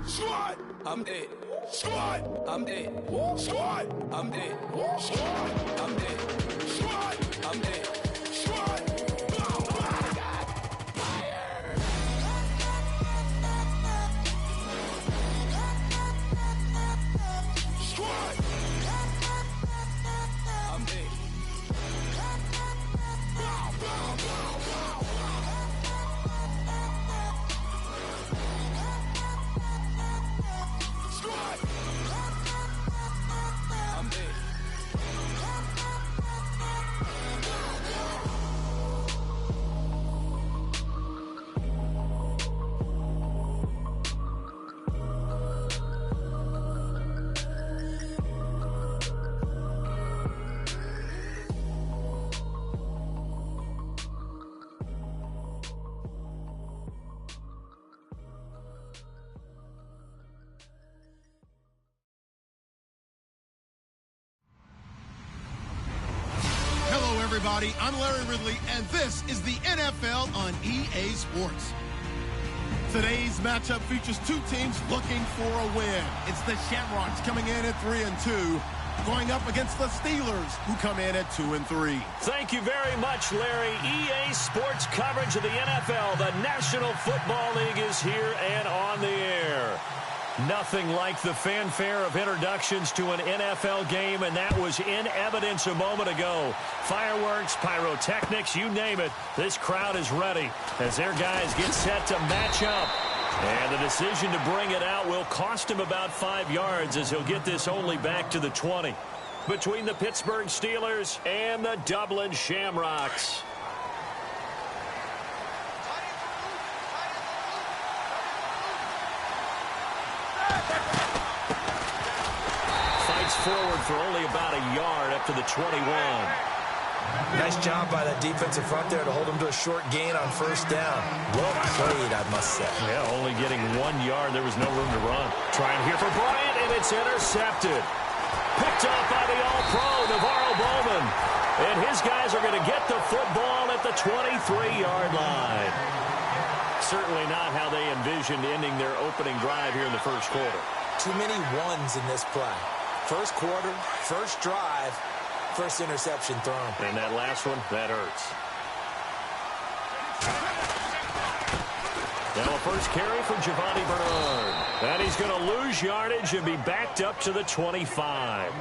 Squad, I'm dead. Squad, I'm dead. Squad, I'm dead. Squad, I'm dead. Squad, I'm dead. Squad, oh my God, fire! Squad, I'm dead. Everybody, I'm Larry Ridley, and this is the NFL on EA Sports. Today's matchup features two teams looking for a win. It's the Shamrocks coming in at 3-2, going up against the Steelers, who come in at 2-3. Thank you very much, Larry. EA Sports coverage of the NFL. The National Football League is here and on the air. Nothing like the fanfare of introductions to an NFL game, and that was in evidence a moment ago. Fireworks, pyrotechnics, you name it. This crowd is ready as their guys get set to match up. And the decision to bring it out will cost him about 5 yards as he'll get this only back to the 20. Between the Pittsburgh Steelers and the Dublin Shamrocks. Forward for only about a yard up to the 21. Nice job by that defensive front there to hold him to a short gain on first down. Well played, I must say. Yeah, only getting 1 yard. There was no room to run. Trying here for Bryant, and it's intercepted. Picked up by the All-Pro, Navarro Bowman. And his guys are going to get the football at the 23-yard line. Certainly not how they envisioned ending their opening drive here in the first quarter. Too many ones in this play. First quarter, first drive, first interception thrown. And that last one, that hurts. Now a first carry for Giovanni Bernard. And he's going to lose yardage and be backed up to the 25.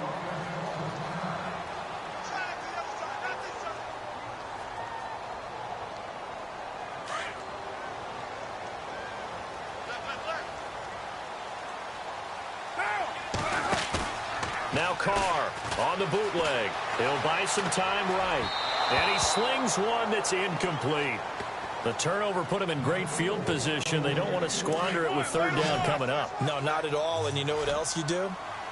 Now Carr on the bootleg. He'll buy some time right. And he slings one that's incomplete. The turnover put him in great field position. They don't want to squander it with third down coming up. No, not at all. And you know what else you do?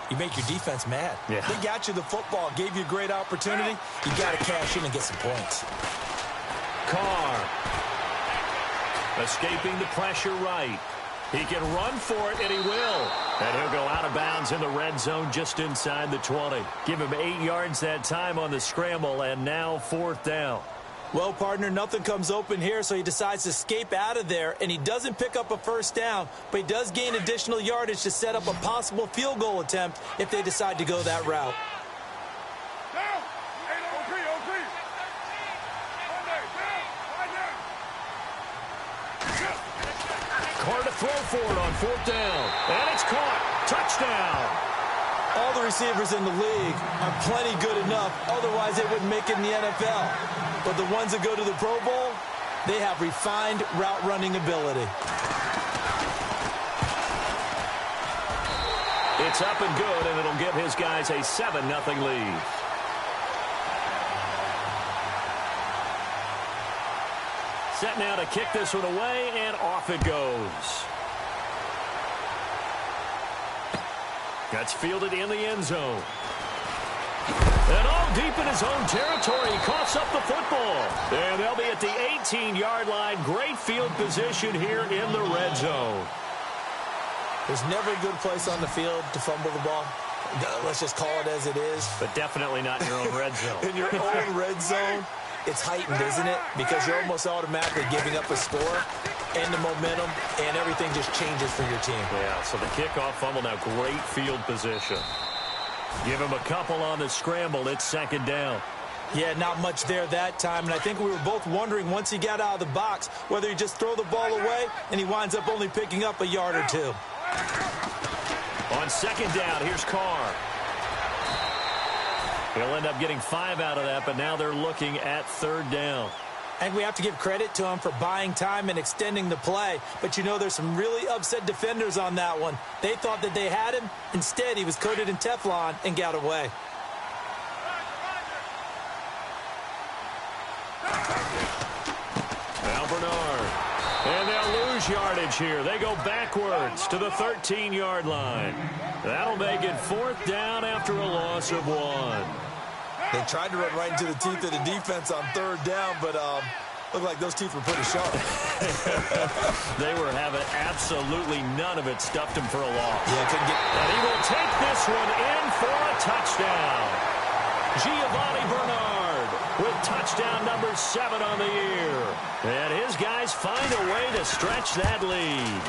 You make your defense mad. Yeah. They got you the football, gave you a great opportunity. You got to cash in and get some points. Carr escaping the pressure right. He can run for it, and he will. And he'll go out of bounds in the red zone just inside the 20. Give him 8 yards that time on the scramble, and now fourth down. Well, partner, nothing comes open here, so he decides to escape out of there, and he doesn't pick up a first down, but he does gain additional yardage to set up a possible field goal attempt if they decide to go that route. Carr to throw for it on fourth down. And it's caught. Touchdown. All the receivers in the league are plenty good enough. Otherwise, they wouldn't make it in the NFL. But the ones that go to the Pro Bowl, they have refined route running ability. It's up and good, and it'll give his guys a 7-0 lead. Set now to kick this one away, and off it goes. That's fielded in the end zone. And all deep in his own territory, he coughs up the football. And they'll be at the 18-yard line. Great field position here in the red zone. There's never a good place on the field to fumble the ball. Let's just call it as it is. But definitely not in your own red zone. In your own red zone, it's heightened, isn't it? Because you're almost automatically giving up a score and the momentum, and everything just changes for your team. Yeah, so the kickoff fumble now, great field position. Give him a couple on the scramble. It's second down. Yeah, not much there that time, and I think we were both wondering once he got out of the box whether he just throw the ball away and he winds up only picking up a yard or two. On second down, here's Carr. He'll end up getting 5 out of that, but now they're looking at third down. And we have to give credit to him for buying time and extending the play. But, you know, there's some really upset defenders on that one. They thought that they had him. Instead, he was coated in Teflon and got away. Now Bernard. And they'll lose yardage here. They go backwards to the 13-yard line. That'll make it fourth down after a loss of 1. They tried to run right into the teeth of the defense on third down, but looked like those teeth were pretty sharp. They were having absolutely none of it. Stuffed him for a loss. Yeah, couldn't get... And he will take this one in for a touchdown. Giovanni Bernard with touchdown number 7 on the year. And his guys find a way to stretch that lead.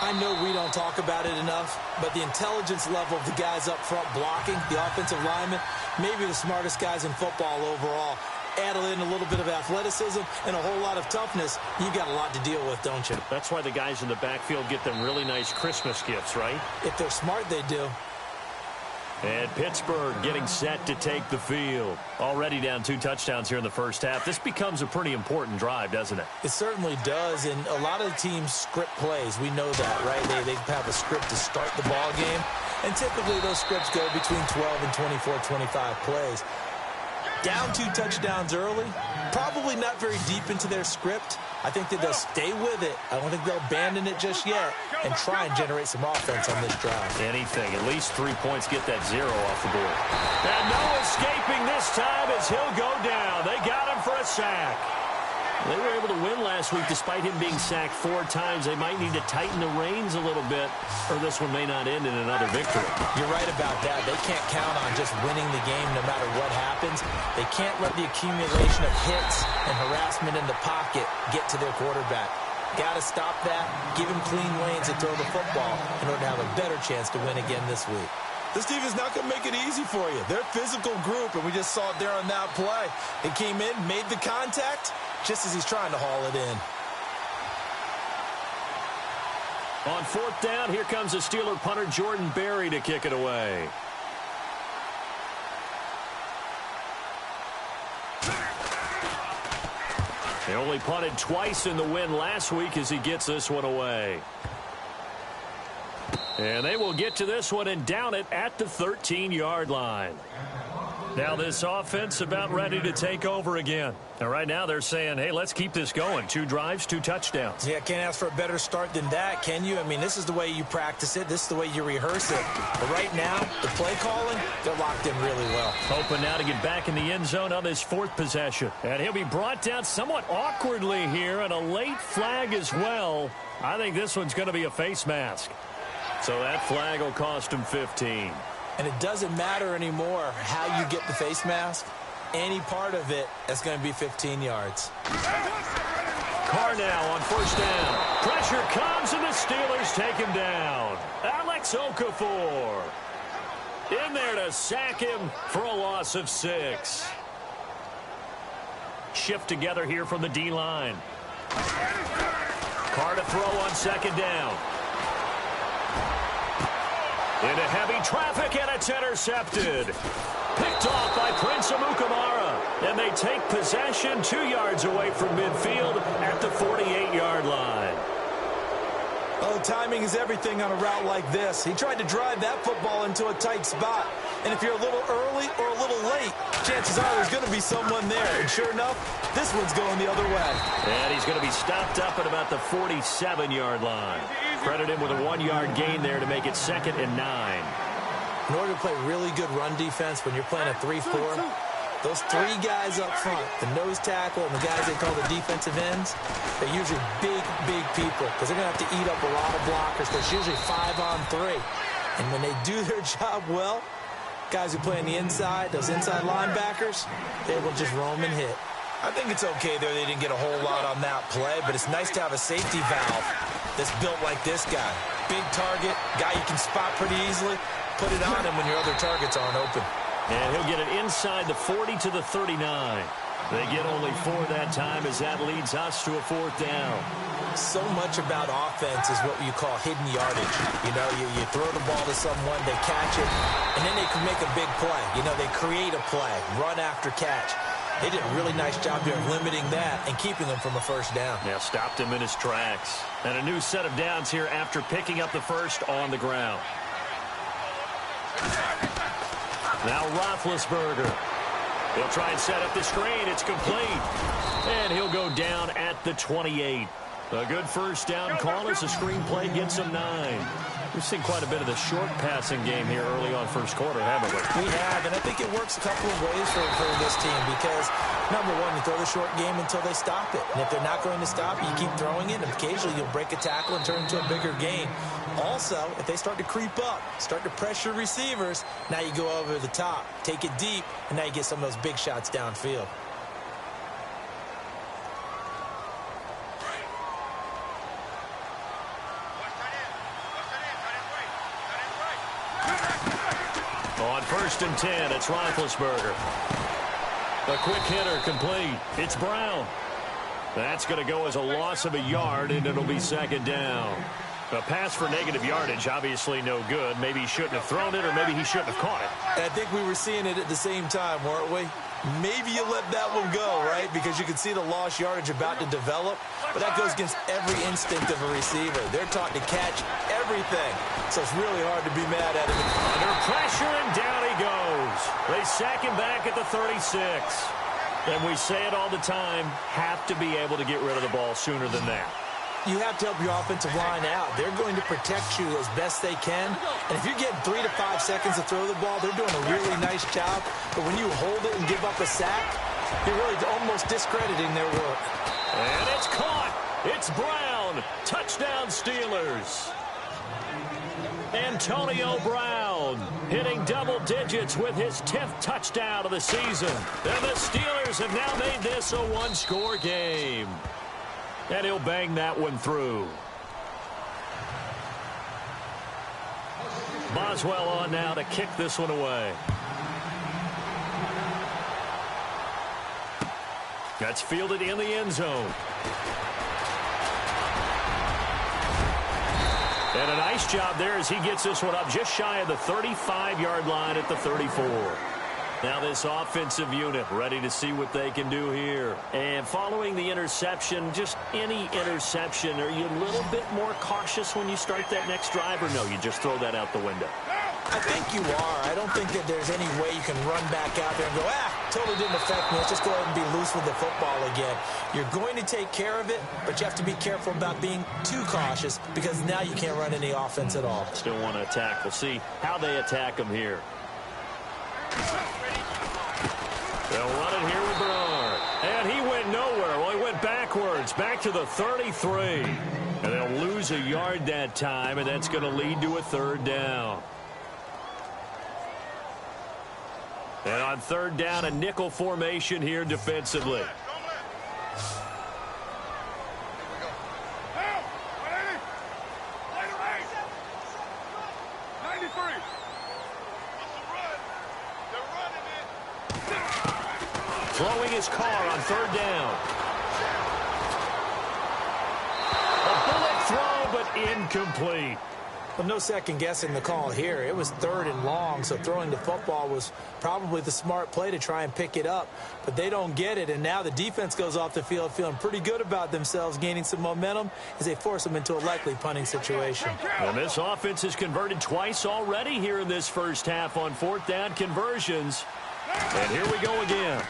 I know we don't talk about it enough, but the intelligence level of the guys up front blocking, the offensive linemen, maybe the smartest guys in football overall. Add in a little bit of athleticism and a whole lot of toughness, you've got a lot to deal with, don't you? That's why the guys in the backfield get them really nice Christmas gifts, right? If they're smart, they do. And Pittsburgh getting set to take the field. Already down 2 touchdowns here in the first half. This becomes a pretty important drive, doesn't it? It certainly does, and a lot of the teams script plays. We know that, right? They have a script to start the ball game, and typically those scripts go between 12 and 24, 25 plays. Down 2 touchdowns early, probably not very deep into their script. I think that they'll stay with it. I don't think they'll abandon it just yet and try and generate some offense on this drive. Anything. At least 3 points, get that 0 off the board. And no escaping this time as he'll go down. They got him for a sack. They were able to win last week despite him being sacked 4 times. They might need to tighten the reins a little bit, or this one may not end in another victory. You're right about that. They can't count on just winning the game no matter what happens. They can't let the accumulation of hits and harassment in the pocket get to their quarterback. Got to stop that, give him clean lanes to throw the football in order to have a better chance to win again this week. This team is not going to make it easy for you. They're a physical group, and we just saw it there on that play. They came in, made the contact, just as he's trying to haul it in. On fourth down, here comes the Steeler punter Jordan Berry to kick it away. He only punted twice in the win last week as he gets this one away. And they will get to this one and down it at the 13-yard line. Now this offense about ready to take over again. And right now they're saying, hey, let's keep this going. 2 drives, 2 touchdowns. Yeah, can't ask for a better start than that, can you? I mean, this is the way you practice it. This is the way you rehearse it. But right now, the play calling, they're locked in really well. Hoping now to get back in the end zone on this 4th possession. And he'll be brought down somewhat awkwardly here, and a late flag as well. I think this one's going to be a face mask. So that flag will cost him 15. And it doesn't matter anymore how you get the face mask. Any part of it, that's going to be 15 yards. Carr now on first down. Pressure comes, and the Steelers take him down. Alex Okafor in there to sack him for a loss of 6. Shift together here from the D-line. Carr to throw on second down. Into heavy traffic, and it's intercepted. Picked off by Prince Amukamara. And they take possession 2 yards away from midfield at the 48-yard line. Oh, timing is everything on a route like this. He tried to drive that football into a tight spot. And if you're a little early or a little late, chances are there's going to be someone there. And sure enough, this one's going the other way. And he's going to be stopped up at about the 47-yard line. Credit him with a 1-yard gain there to make it 2nd and 9. In order to play really good run defense when you're playing a 3-4, those 3 guys up front, the nose tackle and the guys they call the defensive ends, they're usually big, big people because they're going to have to eat up a lot of blockers. There's usually 5 on 3. And when they do their job well, Guys who play on the inside, those inside linebackers, they will just roam and hit. I think it's okay there. They didn't get a whole lot on that play, but it's nice to have a safety valve that's built like this guy. Big target, guy you can spot pretty easily. Put it on him when your other targets aren't open. And he'll get it inside the 40 to the 39. They get only 4 that time as that leads us to a 4th down. So much about offense is what you call hidden yardage. You know, you throw the ball to someone, they catch it, and then they can make a big play. You know, they create a play, run after catch. They did a really nice job here of limiting that and keeping him from a first down. Yeah, stopped him in his tracks. And a new set of downs here after picking up the first on the ground. Now Roethlisberger. He'll try and set up the screen. It's complete. And he'll go down at the 28. A good first down call as the screenplay gets him 9. We've seen quite a bit of the short passing game here early on first quarter, haven't we? We have, and I think it works a couple of ways for this team because, number one, you throw the short game until they stop it. And if they're not going to stop it, you keep throwing it, and occasionally you'll break a tackle and turn it into a bigger game. Also, if they start to creep up, start to pressure receivers, now you go over the top, take it deep, and now you get some of those big shots downfield. On 1st and 10, it's Roethlisberger. A quick hitter complete. It's Brown. That's going to go as a loss of a yard, and it'll be 2nd down. A pass for negative yardage, obviously no good. Maybe he shouldn't have thrown it, or maybe he shouldn't have caught it. And I think we were seeing it at the same time, weren't we? Maybe you let that one go, right? Because you can see the lost yardage about to develop. But that goes against every instinct of a receiver. They're taught to catch everything. So it's really hard to be mad at him. Under pressure, and down he goes. They sack him back at the 36. And we say it all the time, have to be able to get rid of the ball sooner than that. You have to help your offensive line out. They're going to protect you as best they can. And if you're getting 3 to 5 seconds to throw the ball, they're doing a really nice job. But when you hold it and give up a sack, you're really almost discrediting their work. And it's caught. It's Brown. Touchdown Steelers. Antonio Brown hitting double digits with his 10th touchdown of the season. And the Steelers have now made this a one-score game. And he'll bang that one through. Boswell on now to kick this one away. That's fielded in the end zone. And a nice job there as he gets this one up just shy of the 35-yard line at the 34. Now this offensive unit ready to see what they can do here. And following the interception, just any interception, are you a little bit more cautious when you start that next drive, or no, you just throw that out the window? I think you are. I don't think that there's any way you can run back out there and go, totally didn't affect me. Let's just go ahead and be loose with the football again. You're going to take care of it, but you have to be careful about being too cautious because now you can't run any offense at all. Still want to attack. We'll see how they attack them here. They'll run it here with Bernard. And he went nowhere. Well, he went backwards, back to the 33. And they'll lose a yard that time, and that's going to lead to a 3rd down. And on 3rd down, a nickel formation here defensively. Throwing his car on 3rd down. A bullet throw, but incomplete. Well, no second guessing the call here. It was 3rd and long, so throwing the football was probably the smart play to try and pick it up. But they don't get it, and now the defense goes off the field feeling pretty good about themselves, gaining some momentum as they force them into a likely punting situation. And this offense has converted twice already here in this first half on 4th down conversions. And here we go again.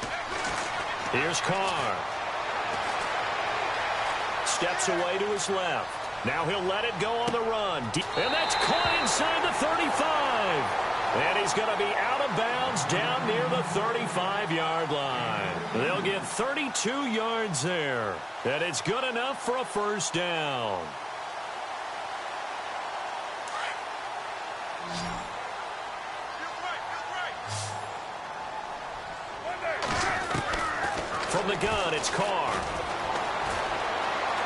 Here's Carr. Steps away to his left. Now he'll let it go on the run. And that's caught inside the 35. And he's going to be out of bounds down near the 35-yard line. They'll get 32 yards there. And it's good enough for a 1st down. gun. It's Carr.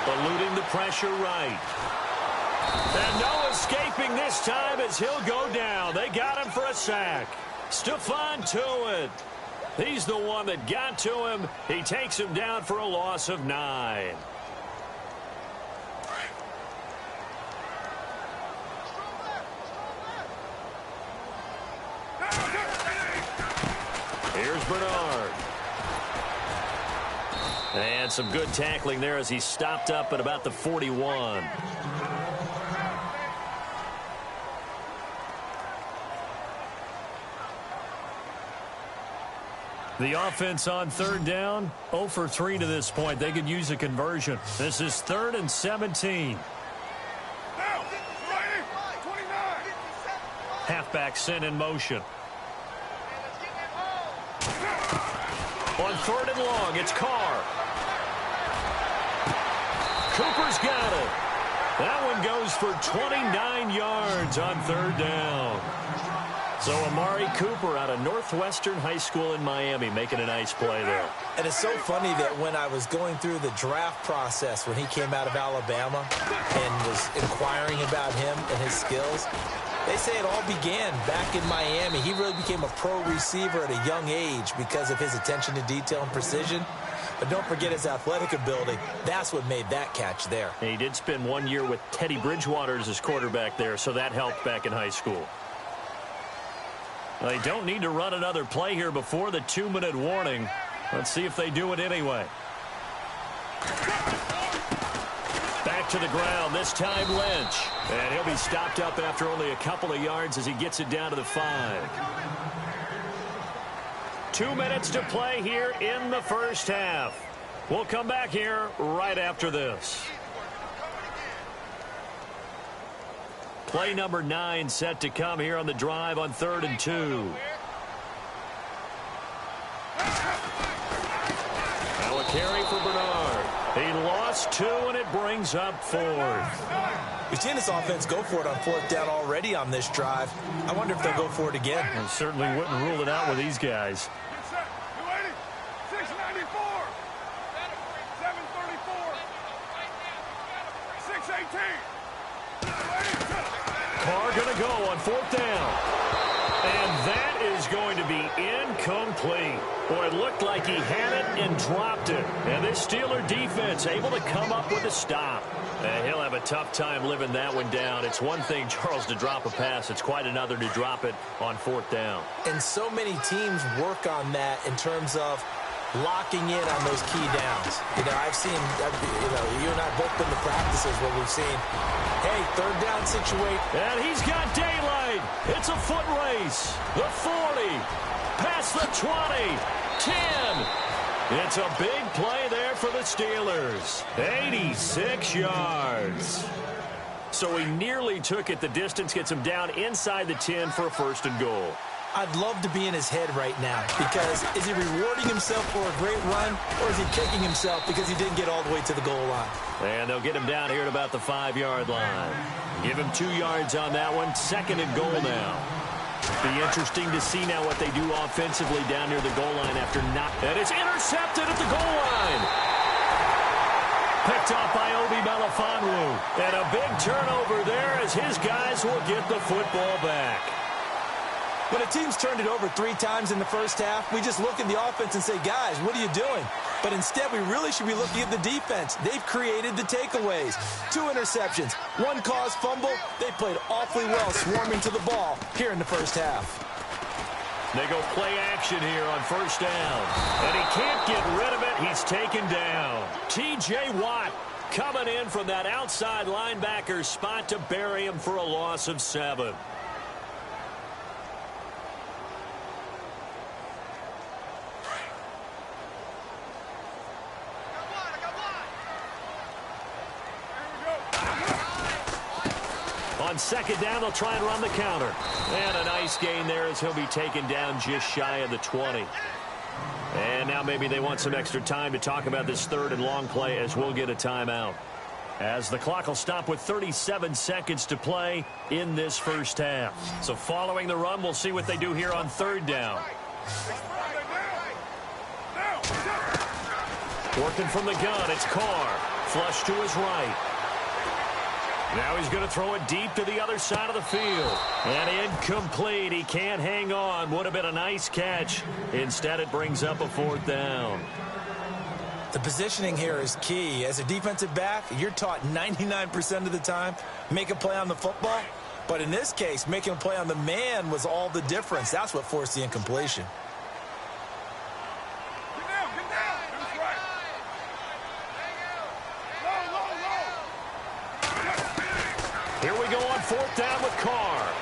Eluding the pressure right. And no escaping this time as he'll go down. They got him for a sack. Stephon Tuitt. He's the one that got to him. He takes him down for a loss of 9. Here's Bernard. And some good tackling there as he stopped up at about the 41. The offense on third down, 0 for 3 to this point. They could use a conversion. This is 3rd and 17. Halfback sent in motion. On 3rd and long, it's Carr. Cooper's got it. That one goes for 29 yards on 3rd down. So Amari Cooper out of Northwestern High School in Miami making a nice play there. And it's so funny that when I was going through the draft process when he came out of Alabama and was inquiring about him and his skills, they say it all began back in Miami. He really became a pro receiver at a young age because of his attention to detail and precision. But don't forget his athletic ability. That's what made that catch there. And he did spend 1 year with Teddy Bridgewater as his quarterback there, so that helped back in high school. They don't need to run another play here before the 2-minute warning. Let's see if they do it anyway. Back to the ground, this time Lynch. And he'll be stopped up after only a couple of yards as he gets it down to the 5. 2 minutes to play here in the first half. We'll come back here right after this. Play number 9 set to come here on the drive on 3rd and 2. Now a carry for Bernard. He lost 2, and it brings up 4th. We've seen this offense go for it on 4th down already on this drive. I wonder if they'll go for it again. I certainly wouldn't rule it out with these guys. 618. Carr going to go on 4th down. And that is going to be incomplete. Boy, it looked like he had it and dropped it. And this Steeler defense able to come up with a stop. And he'll have a tough time living that one down. It's one thing, Charles, to drop a pass. It's quite another to drop it on 4th down. And so many teams work on that in terms of locking in on those key downs. You know, I've seen, you and I both been to practices where we've seen, hey, 3rd down situation. And he's got daylight. It's a foot race. The 40, past the 20, 10. It's a big play there for the Steelers. 86 yards. So he nearly took it the distance, gets him down inside the 10 for a 1st and goal. I'd love to be in his head right now because is he rewarding himself for a great run or is he kicking himself because he didn't get all the way to the goal line? And they'll get him down here at about the 5-yard line. Give him 2 yards on that one. 2nd and goal now. Be interesting to see now what they do offensively down near the goal line after not. And it's intercepted at the goal line. Picked off by Obi Melifonwu. And a big turnover there as his guys will get the football back. When a team's turned it over 3 times in the first half, we just look at the offense and say, guys, what are you doing? But instead, we really should be looking at the defense. They've created the takeaways. 2 interceptions, 1 caused fumble. They played awfully well swarming to the ball here in the first half. They go play action here on 1st down. And he can't get rid of it. He's taken down. T.J. Watt coming in from that outside linebacker spot to bury him for a loss of 7. On 2nd down, they'll try and run the counter. And a nice gain there as he'll be taken down just shy of the 20. And now maybe they want some extra time to talk about this 3rd and long play as we'll get a timeout. As the clock will stop with 37 seconds to play in this first half. So following the run, we'll see what they do here on 3rd down. Working from the gun, it's Carr. Flush to his right. Now he's going to throw it deep to the other side of the field. And incomplete. He can't hang on. Would have been a nice catch. Instead, it brings up a 4th down. The positioning here is key. As a defensive back, you're taught 99% of the time, make a play on the football. But in this case, making a play on the man was all the difference. That's what forced the incompletion. Here we go on 4th down with Carr.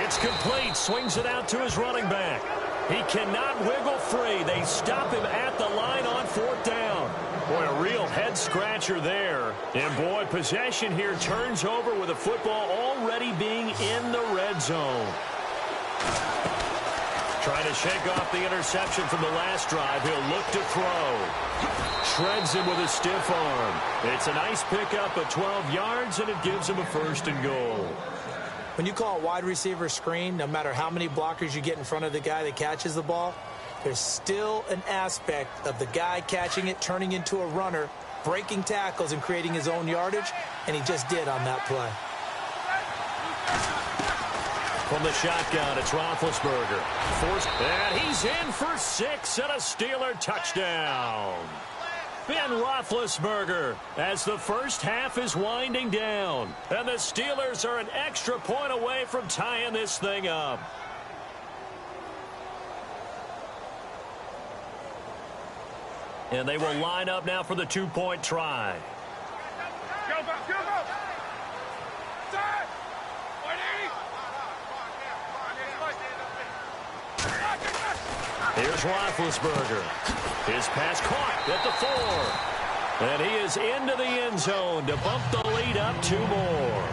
It's complete. Swings it out to his running back. He cannot wiggle free. They stop him at the line on 4th down. Boy, a real head-scratcher there. And, boy, possession here turns over with the football already being in the red zone. Trying to shake off the interception from the last drive. He'll look to throw. Shreds him with a stiff arm. It's a nice pickup of 12 yards, and it gives him a 1st and goal. When you call a wide receiver screen, no matter how many blockers you get in front of the guy that catches the ball, there's still an aspect of the guy catching it, turning into a runner, breaking tackles and creating his own yardage, and he just did on that play. From the shotgun, it's Roethlisberger. And he's in for 6 and a Steeler touchdown. Ben Roethlisberger as the first half is winding down. And the Steelers are an extra point away from tying this thing up. And they will line up now for the 2-point try. Go, go, go, go. Here's Roethlisberger. His pass caught at the 4. And he is into the end zone to bump the lead up 2 more.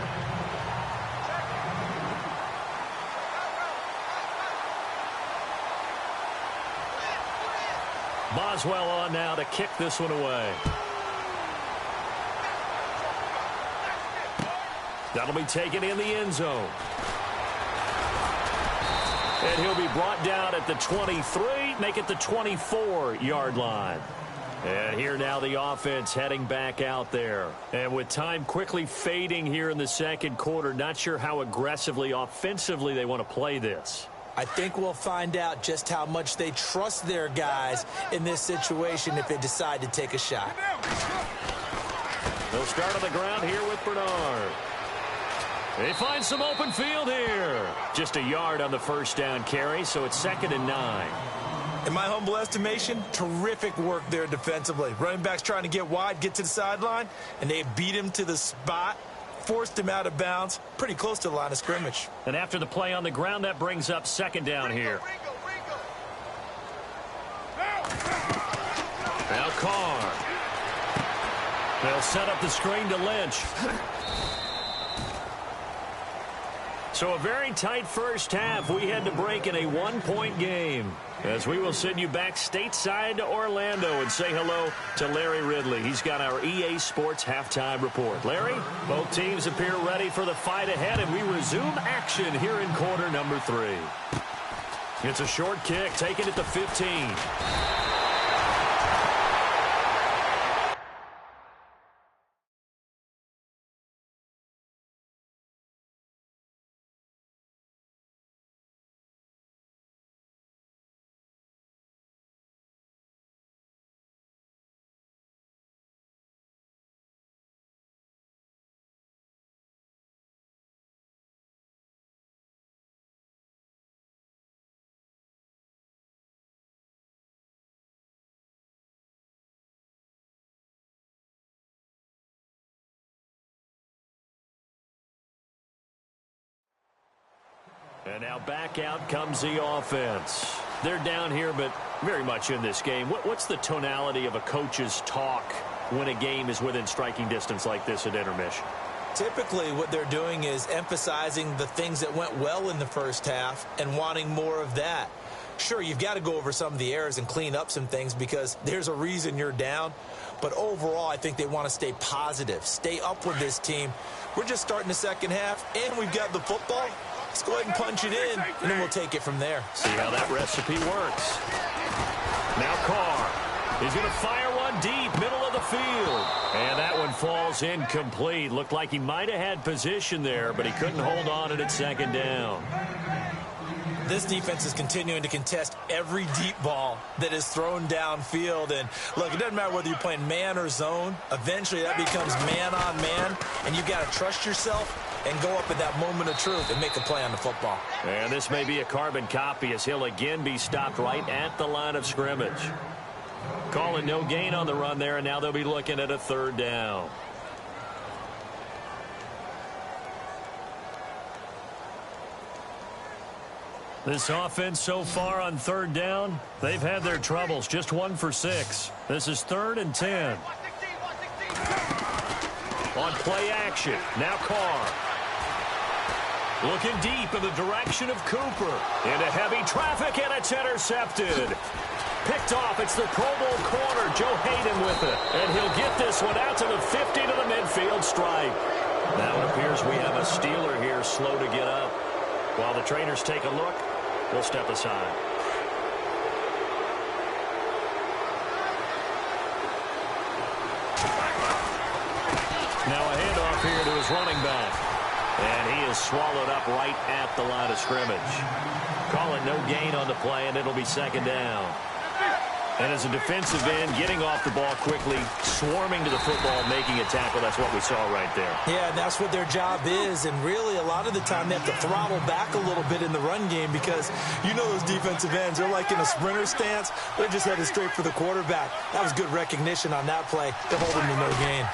Boswell on now to kick this one away. That'll be taken in the end zone. And he'll be brought down at the 23, make it the 24-yard line. And here now the offense heading back out there. And with time quickly fading here in the second quarter, not sure how aggressively, offensively they want to play this. I think we'll find out just how much they trust their guys in this situation if they decide to take a shot. They'll start on the ground here with Bernard. They find some open field here. Just a yard on the first down carry, so it's 2nd and 9. In my humble estimation, terrific work there defensively. Running backs trying to get wide, get to the sideline, and they beat him to the spot, forced him out of bounds, pretty close to the line of scrimmage. And after the play on the ground, that brings up 2nd down here. Now Carr. They'll set up the screen to Lynch. So a very tight first half. We had to break in a 1-point game. As we will send you back stateside to Orlando and say hello to Larry Ridley. He's got our EA Sports halftime report. Larry, both teams appear ready for the fight ahead, and we resume action here in quarter number 3. It's a short kick, taken at the 15. And now back out comes the offense. They're down here, but very much in this game. What's the tonality of a coach's talk when a game is within striking distance like this at intermission? Typically, what they're doing is emphasizing the things that went well in the first half and wanting more of that. Sure, you've got to go over some of the errors and clean up some things because there's a reason you're down. But overall, I think they want to stay positive, stay up with this team. We're just starting the second half, and we've got the football. Let's go ahead and punch it in, and then we'll take it from there. See how that recipe works. Now Carr. He's going to fire one deep, middle of the field. And that one falls incomplete. Looked like he might have had position there, but he couldn't hold on at second down. This defense is continuing to contest every deep ball that is thrown downfield. And, look, it doesn't matter whether you're playing man or zone. Eventually, that becomes man on man, and you've got to trust yourself and go up at that moment of truth and make a play on the football. And this may be a carbon copy as he'll again be stopped right at the line of scrimmage. Calling no gain on the run there, and now they'll be looking at a third down. This offense so far on third down, they've had their troubles. Just 1 for 6. This is 3rd and 10. On play action, now Carr. Looking deep in the direction of Cooper. Into heavy traffic, and it's intercepted. Picked off, it's the Pro Bowl corner, Joe Hayden with it. And he'll get this one out to the 50 to the midfield stripe. Now it appears we have a Steeler here slow to get up. While the trainers take a look, we'll step aside. Now a handoff here to his running back. And he is swallowed up right at the line of scrimmage. Calling no gain on the play, and it'll be second down. And as a defensive end, getting off the ball quickly, swarming to the football, making a tackle, that's what we saw right there. Yeah, and that's what their job is. And really, a lot of the time, they have to throttle back a little bit in the run game because you know those defensive ends, they're like in a sprinter stance. They're just headed straight for the quarterback. That was good recognition on that play. They're holding to no gain.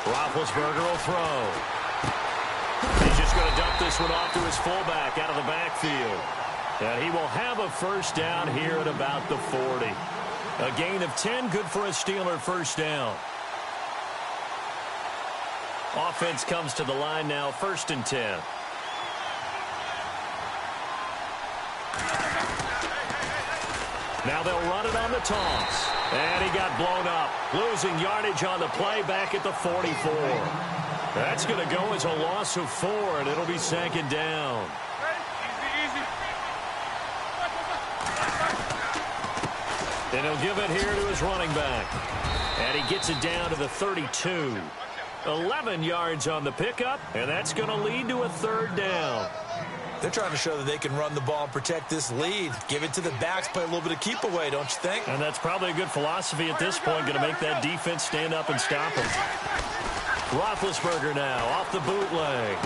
Roethlisberger will throw. He's just going to dump this one off to his fullback out of the backfield. And he will have a first down here at about the 40. A gain of 10, good for a Steeler first down. Offense comes to the line now, 1st and 10. Now they'll run it on the toss. And he got blown up. Losing yardage on the play back at the 44. That's going to go as a loss of 4, and it'll be second down. And he'll give it here to his running back. And he gets it down to the 32. 11 yards on the pickup, and that's going to lead to a third down. They're trying to show that they can run the ball and protect this lead. Give it to the backs, play a little bit of keep away, don't you think? And that's probably a good philosophy at this point, going to make that defense stand up and stop him. Roethlisberger now off the bootleg.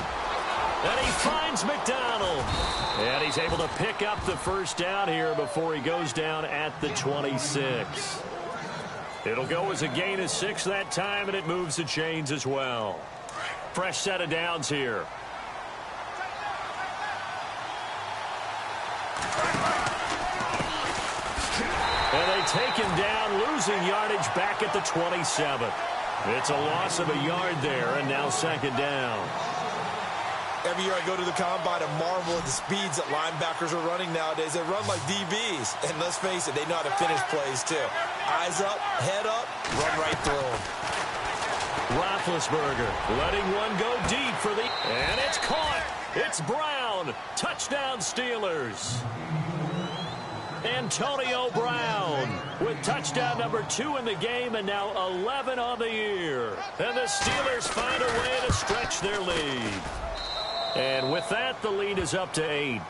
And he finds McDonald. And he's able to pick up the first down here before he goes down at the 26. It'll go as a gain of 6 that time, and it moves the chains as well. Fresh set of downs here. And they take him down, losing yardage back at the 27. It's a loss of a yard there, and now second down. Every year I go to the combine and marvel at the speeds that linebackers are running nowadays. They run like DBs. And let's face it, they know how to finish plays too. Eyes up, head up, run right through them. Roethlisberger letting one go deep for the... And it's caught. It's Brown. Touchdown Steelers. Antonio Brown with touchdown number 2 in the game and now 11 on the year. And the Steelers find a way to stretch their lead. And with that, the lead is up to 8.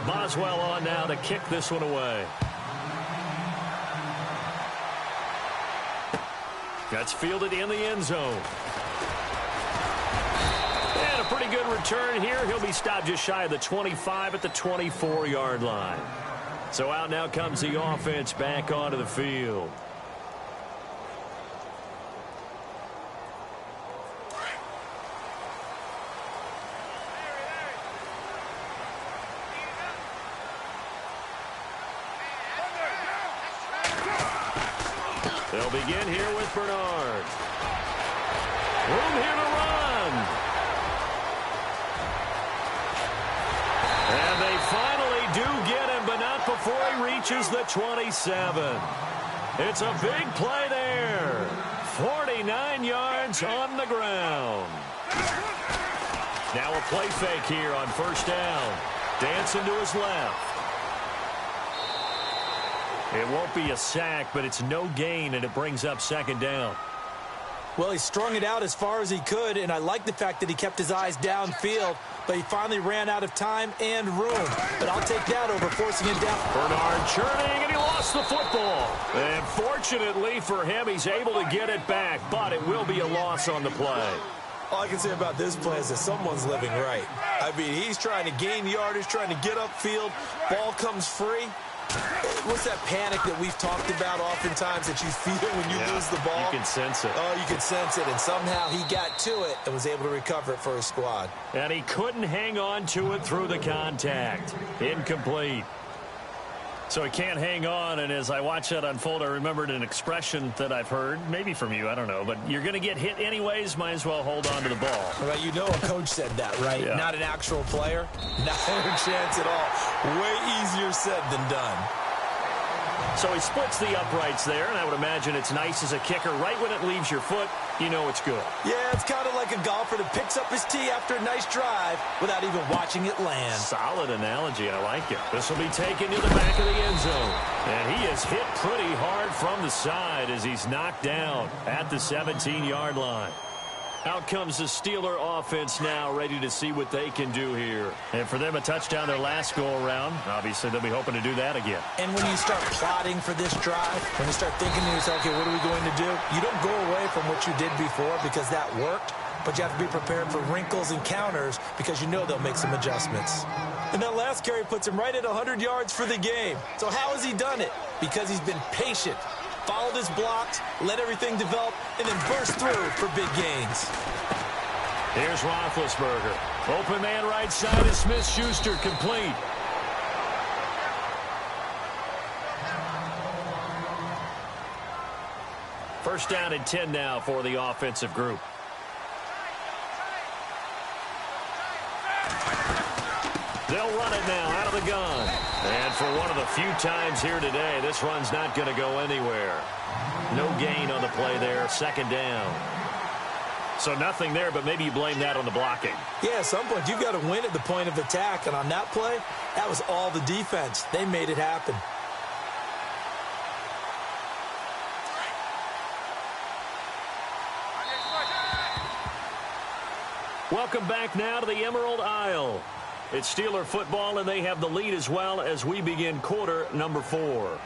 Boswell on now to kick this one away. That's fielded in the end zone. And a pretty good return here. He'll be stopped just shy of the 25 at the 24-yard line. So out now comes the offense back onto the field. They'll begin here with Bernard. Room here to run. And they finally do get him, but not before he reaches the 27. It's a big play there. 49 yards on the ground. Now a play fake here on first down. Dancing to his left. It won't be a sack, but it's no gain, and it brings up second down. Well, he strung it out as far as he could, and I like the fact that he kept his eyes downfield, but he finally ran out of time and room. But I'll take that over forcing it down. Bernard churning, and he lost the football. And fortunately for him, he's able to get it back, but it will be a loss on the play. All I can say about this play is that someone's living right. I mean, he's trying to gain yardage, trying to get upfield. Ball comes free. What's that panic that we've talked about oftentimes that you feel when you lose the ball? You can sense it. Oh, you can sense it, and somehow he got to it and was able to recover it for his squad. And he couldn't hang on to it through the contact. Incomplete. So he can't hang on, and as I watch that unfold, I remembered an expression that I've heard, maybe from you, I don't know, but you're going to get hit anyways, might as well hold on to the ball. Well, you know a coach said that, right? Yeah. Not an actual player. Not a chance at all. Way easier said than done. So he splits the uprights there, and I would imagine it's nice as a kicker. Right when it leaves your foot, you know it's good. Yeah, it's kind of like a golfer that picks up his tee after a nice drive without even watching it land. Solid analogy. I like it. This will be taken to the back of the end zone. And he is hit pretty hard from the side as he's knocked down at the 17-yard line. Out comes the Steeler offense now, ready to see what they can do here. And for them, a touchdown their last go-around. Obviously, they'll be hoping to do that again. And when you start plotting for this drive, when you start thinking to yourself, okay, what are we going to do? You don't go away from what you did before because that worked, but you have to be prepared for wrinkles and counters because you know they'll make some adjustments. And that last carry puts him right at 100 yards for the game. So how has he done it? Because he's been patient. Followed his blocks, let everything develop, and then burst through for big gains. Here's Roethlisberger. Open man right side is Smith-Schuster, complete. First down and 10 now for the offensive group. They'll run it now out of the gun. And for one of the few times here today, this run's not going to go anywhere. No gain on the play there, second down. So nothing there, but maybe you blame that on the blocking. Yeah, at some point, you've got to win at the point of attack. And on that play, that was all the defense. They made it happen. Welcome back now to the Emerald Isle. It's Steeler football, and they have the lead as well as we begin quarter number 4.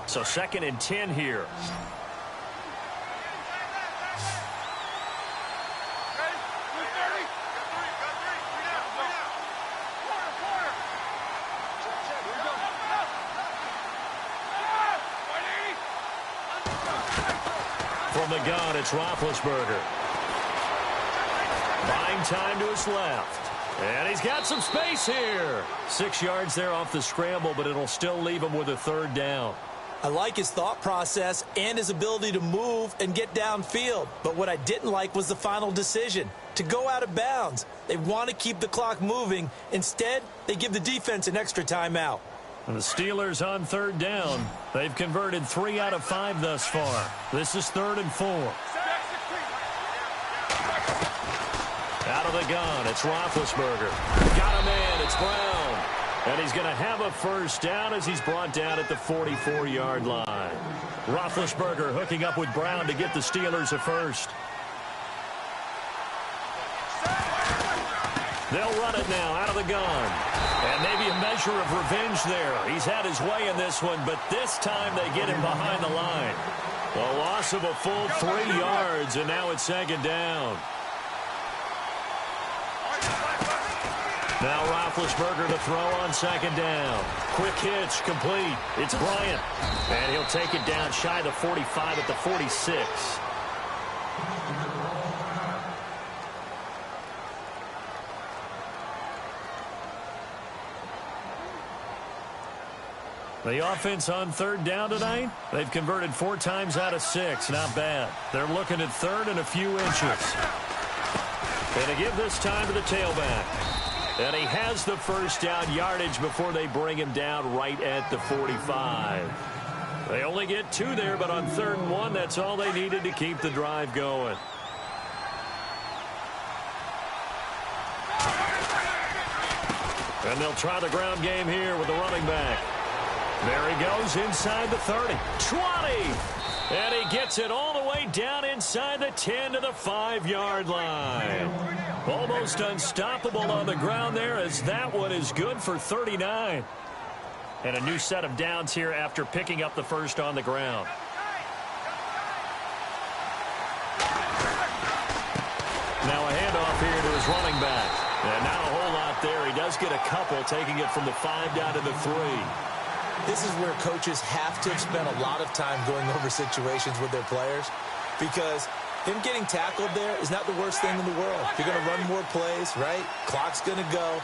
So second and 10 here. From the gun, it's Roethlisberger. Buying time to his left. And he's got some space here. 6 yards there off the scramble, but it'll still leave him with a third down. I like his thought process and his ability to move and get downfield. But what I didn't like was the final decision, to go out of bounds. They want to keep the clock moving. Instead, they give the defense an extra timeout. And the Steelers on third down. They've converted 3 out of 5 thus far. This is 3rd and 4. Out of the gun, it's Roethlisberger. Got a man, it's Brown. And he's going to have a first down as he's brought down at the 44-yard line. Roethlisberger hooking up with Brown to get the Steelers a first. They'll run it now out of the gun. And maybe a measure of revenge there. He's had his way in this one, but this time they get him behind the line. A loss of a full 3 yards, and now it's second down. Now Roethlisberger to throw on second down. Quick hitch, complete. It's Bryant. And he'll take it down shy of the 45 at the 46. The offense on third down tonight, they've converted 4 times out of 6. Not bad. They're looking at third and a few inches. And to give this time to the tailback. And he has the first down yardage before they bring him down right at the 45. They only get 2 there, but on 3rd and 1, that's all they needed to keep the drive going. And they'll try the ground game here with the running back. There he goes inside the 30. 20! And he gets it all the way down inside the 10 to the 5-yard line. Almost unstoppable on the ground there, as that one is good for 39. And a new set of downs here after picking up the first on the ground. Now a handoff here to his running back. And not a whole lot there. He does get a couple, taking it from the 5 down to the 3. This is where coaches have to have spent a lot of time going over situations with their players, because him getting tackled there is not the worst thing in the world. You're going to run more plays, right? Clock's going to go.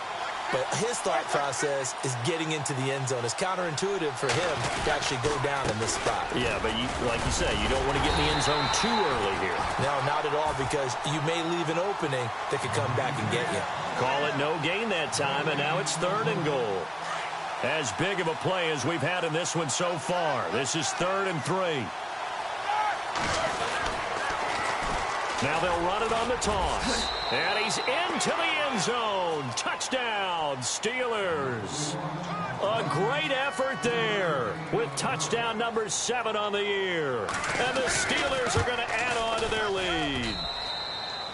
But his thought process is getting into the end zone. It's counterintuitive for him to actually go down in this spot. Yeah, but like you say, you don't want to get in the end zone too early here. No, not at all, because you may leave an opening that could come back and get you. Call it no gain that time, and now it's 3rd and goal. As big of a play as we've had in this one so far. This is 3rd and 3. Now they'll run it on the toss. And he's into the end zone. Touchdown, Steelers. A great effort there with touchdown number 7 on the year. And the Steelers are going to add on to their lead.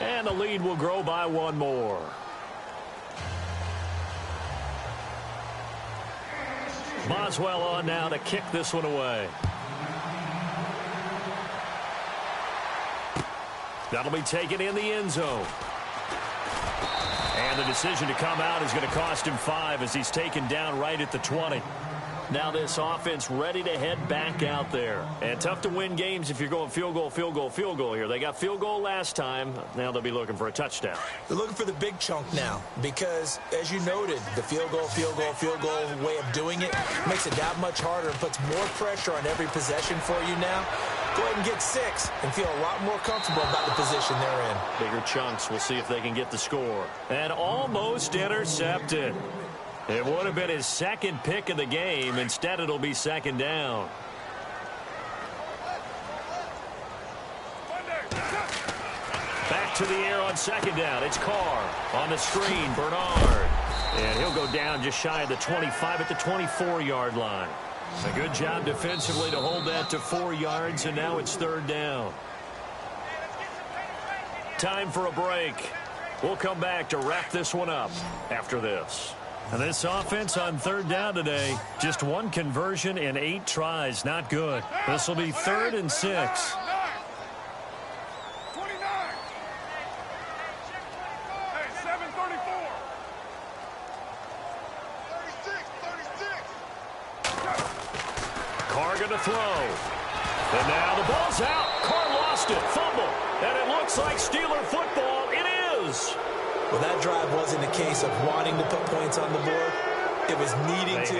And the lead will grow by 1 more. Boswell on now to kick this one away. That'll be taken in the end zone. And the decision to come out is going to cost him 5 as he's taken down right at the 20. Now this offense ready to head back out there. And tough to win games if you're going field goal, field goal, field goal here. They got field goal last time. Now they'll be looking for a touchdown. They're looking for the big chunk now because, as you noted, the field goal way of doing it makes it that much harder and puts more pressure on every possession for you now. Go ahead and get 6 and feel a lot more comfortable about the position they're in. Bigger chunks. We'll see if they can get the score. And almost intercepted. It would have been his 2nd pick of the game. Instead, it'll be 2nd down. Back to the air on 2nd down. It's Carr on the screen. Bernard. And he'll go down just shy of the 25 at the 24-yard line. A good job defensively to hold that to 4 yards, and now it's 3rd down. Time for a break. We'll come back to wrap this one up after this. And this offense on 3rd down today, just 1 conversion in 8 tries. Not good. This will be 3rd and 6. Carr going to throw. And now the ball's out. Carr lost it. Fumble. And it looks like Steeler football. It is. Well, that drive wasn't a case of wanting to put points on the board. It was needing to,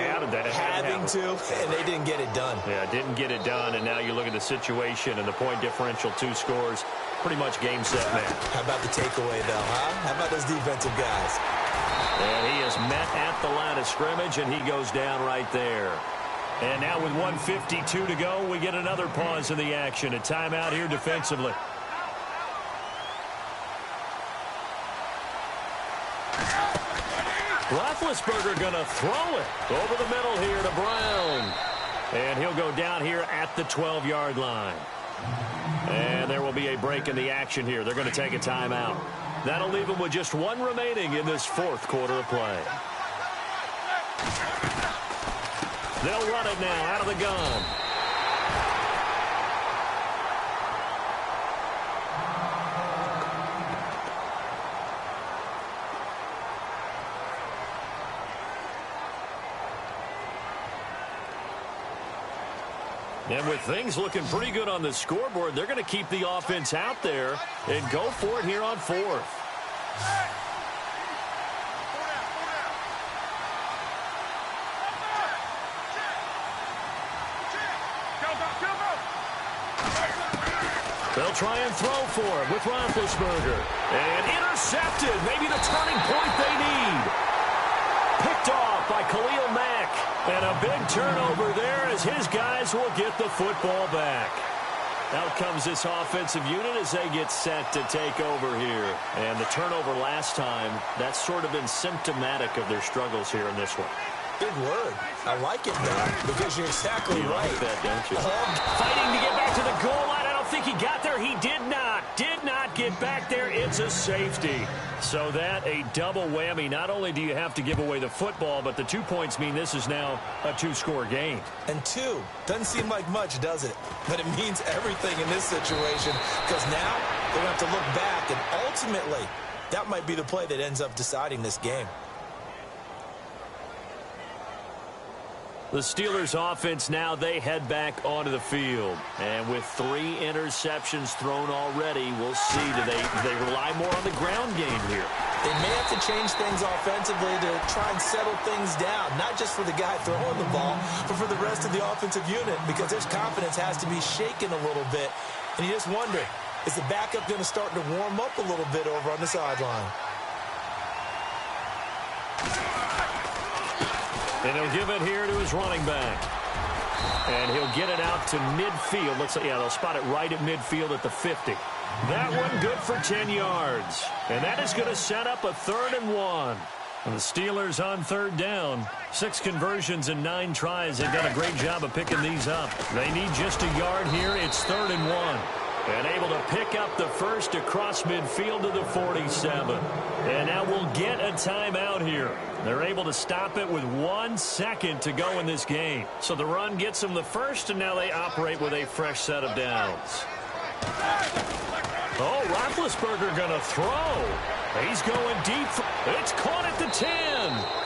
having to, and they didn't get it done. Yeah, didn't get it done, and now you look at the situation and the point differential, 2 scores, pretty much game, set, match. How about the takeaway, though, huh? How about those defensive guys? And he is met at the line of scrimmage, and he goes down right there. And now with 1:52 to go, we get another pause in the action. A timeout here defensively. Roethlisberger going to throw it over the middle here to Brown. And he'll go down here at the 12-yard line. And there will be a break in the action here. They're going to take a timeout. That'll leave them with just 1 remaining in this 4th quarter of play. They'll run it now out of the gun. And with things looking pretty good on the scoreboard, they're going to keep the offense out there and go for it here on 4th. They'll try and throw for it with Roethlisberger. And intercepted. Maybe the turning point they need. Picked off by Khalil Mack. And a big turnover there as his guys will get the football back. Out comes this offensive unit as they get set to take over here. And the turnover last time, that's sort of been symptomatic of their struggles here in this one. Big word. I like it, though, because you're exactly right. Like that, don't you? Fighting to get back to the goal line. I don't think he got there. He did not. Did not get back there. It's a safety. So that a double whammy. Not only do you have to give away the football, but the 2 points mean this is now a 2-score game. And 2 doesn't seem like much, does it? But it means everything in this situation, because now they're going to have to look back, and ultimately that might be the play that ends up deciding this game. The Steelers offense now, they head back onto the field. And with 3 interceptions thrown already, we'll see. Do they rely more on the ground game here? They may have to change things offensively to try and settle things down, not just for the guy throwing the ball, but for the rest of the offensive unit, because their confidence has to be shaken a little bit. And you just wonder, is the backup going to start to warm up a little bit over on the sideline? And he'll give it here to his running back. And he'll get it out to midfield. Looks like, yeah, they'll spot it right at midfield at the 50. That one good for 10 yards. And that is going to set up a 3rd and 1. And the Steelers on 3rd down. 6 conversions and 9 tries. They've done a great job of picking these up. They need just a yard here. It's 3rd and 1. And able to pick up the first across midfield to the 47. And now we'll get a timeout here. They're able to stop it with 1 second to go in this game. So the run gets them the first, and now they operate with a fresh set of downs. Oh, Roethlisberger going to throw. He's going deep. It's caught at the 10.